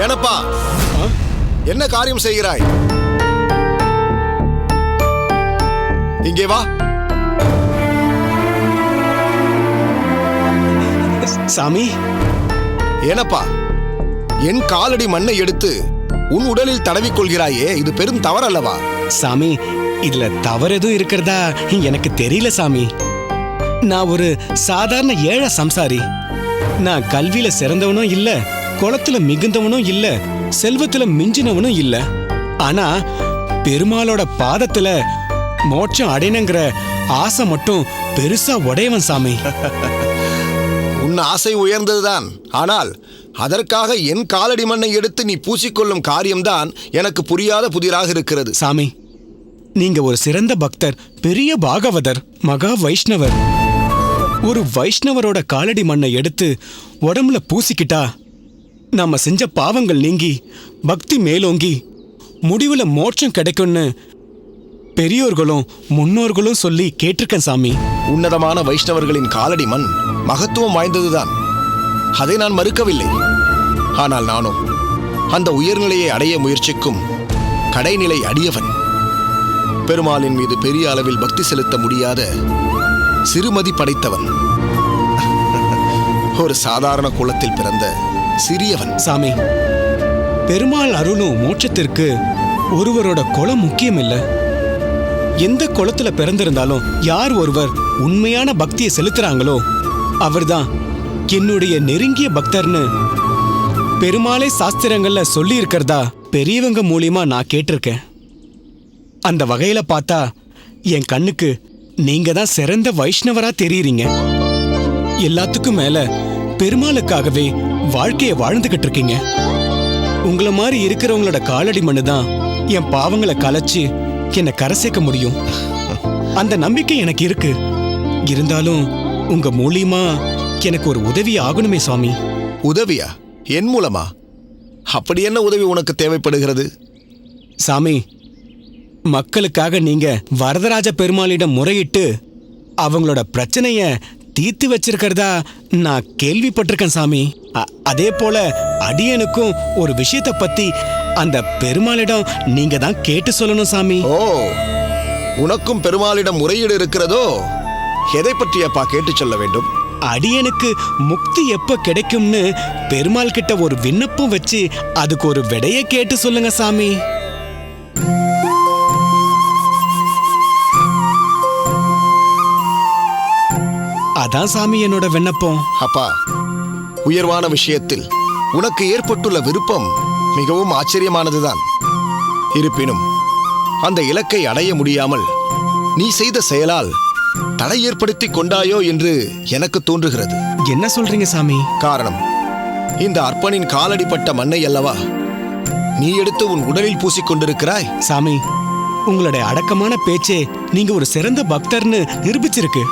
ஏனப்பா, என்ன காரியம் செய்கிறாய்? இங்கே வா. சாமி, ஏனப்பா, என் காலடி மண்ணை எடுத்து உன் உடலில் தடவிக்கொள்கிறாயே, இது பெரும் தவறல்லவா? சாமி, இதுல தவறு எதுவும் இருக்கிறதா எனக்கு தெரியல சாமி. நான் ஒரு சாதாரண ஏழை சம்சாரி. நான் கல்வியில சிறந்தவனும் இல்ல, குளத்துல மிகுந்தவனும் இல்ல, செல்வத்துல மிஞ்சினவனும் இல்ல. ஆனா பெருமாளோட பாதத்துல மோட்சம் அடையணுங்கிற ஆசை மட்டும் பெருசா உடையவன் சாமி. உன் ஆசை உயர்ந்ததுதான். ஆனால் அதற்காக என் காலடி மண்ணை எடுத்து நீ பூசிக்கொள்ளும் காரியம்தான் எனக்கு புரியாத புதிராக இருக்கிறது. சாமி, நீங்க ஒரு சிறந்த பக்தர், பெரிய பாகவதர், மகா வைஷ்ணவர். ஒரு வைஷ்ணவரோட காலடி மண்ணை எடுத்து உடம்புல பூசிக்கிட்டா நம்ம செஞ்ச பாவங்கள் நீங்கி பக்தி மேலோங்கி முடிவுல மோட்சம் கிடைக்கும்னு பெரியோர்களும் முன்னோர்களும் சொல்லி கேட்டிருக்கேன் சாமி. உன்னதமான வைஷ்ணவர்களின் காலடி மண் மகத்துவம் வாய்ந்ததுதான், அதை நான் மறுக்கவில்லை. ஆனால் நானும் அந்த உயர்நிலையை அடைய முயற்சிக்கும் கடைநிலை அடியவன். பெருமாளின் மீது பெரிய அளவில் பக்தி செலுத்த முடியாத சிறுமதி படைத்தவன். ஒரு சாதாரண குலத்தில் பிறந்த சிறியவன். சாமி, பெருமாள் அருளும் மோட்சத்திற்கு ஒருவரோட குலம் முக்கியம் இல்ல. எந்த குலத்துல பிறந்திருந்தாலும் யார் ஒருவர் உண்மையான பக்தியை செலுத்துறாங்களோ அவர்தான் என்னுடைய நெருங்கிய பக்தர்னு பெருமாளே சாஸ்திரங்கள்ல சொல்லி இருக்கிறதா பெரியவங்க மூலியமா நான் கேட்டிருக்கேன். அந்த வகையில பார்த்தா என் கண்ணுக்கு நீங்க தான் சிறந்த வைஷ்ணவரா தெரியுறீங்க. எல்லாத்துக்கும் மேல பெருமாளுக்காகவே வாழ்க்கையை வாழ்ந்துகிட்டு இருக்கீங்க. உங்களை மாதிரி இருக்கிறவங்களோட காலடி மண்ணு தான் என் பாவங்களை கலைச்சு என்னை கரை சேர்க்க முடியும். அந்த நம்பிக்கை எனக்கு இருக்கு. இருந்தாலும் உங்க மூலியமா எனக்கு ஒரு உதவி ஆகணுமே சுவாமி. உதவியா? என் மூலமா? அப்படி என்ன உதவி உனக்கு தேவைப்படுகிறது? சாமி, மக்களுக்காக நீங்க வரதராஜ பெருமாளிடம் முறையிட்டு அவங்களோட பிரச்சனைய தீர்த்து வச்சிருக்கிறதா நான் கேள்விப்பட்டிருக்கேன் சாமி. அதே போல அடியனுக்கும் ஒரு விஷயத்தை பத்தி அந்த பெருமாளிடம் நீங்க தான் கேட்டு சொல்லணும் சாமி. ஓ, உனக்கும் பெருமாளிடம் முறையீடு இருக்கிறதோ? எதை பற்றியப்பா கேட்டு சொல்ல வேண்டும்? அடியனுக்கு முக்தி எப்ப கிடைக்கும்னு பெருமாள் கிட்ட ஒரு விண்ணப்பம் வச்சு அதுக்கு ஒரு விடைய கேட்டு சொல்லுங்க சாமி. அதான் சாமி என்னோட விண்ணப்பம். அப்பா, உயர்வான விஷயத்தில் உனக்கு ஏற்பட்டுள்ள விருப்பம் மிகவும் ஆச்சரியமானதுதான். இருப்பினும் அந்த இலக்கை அடைய முடியாமல் நீ செய்த செயலால் தடை ஏற்படுத்தி கொண்டாயோ என்று எனக்கு தோன்றுகிறது. என்ன சொல்றீங்க சாமி? காரணம், இந்த அர்ப்பனின் காலடிப்பட்ட மண்ணை அல்லவா நீ எடுத்து உன் உடலில் பூசிக்கொண்டிருக்கிறாய். சாமி, உங்களுடைய அடக்கமான பேச்சே நீங்க ஒரு சிறந்த பக்தர்னு நிரூபிச்சிருக்கு.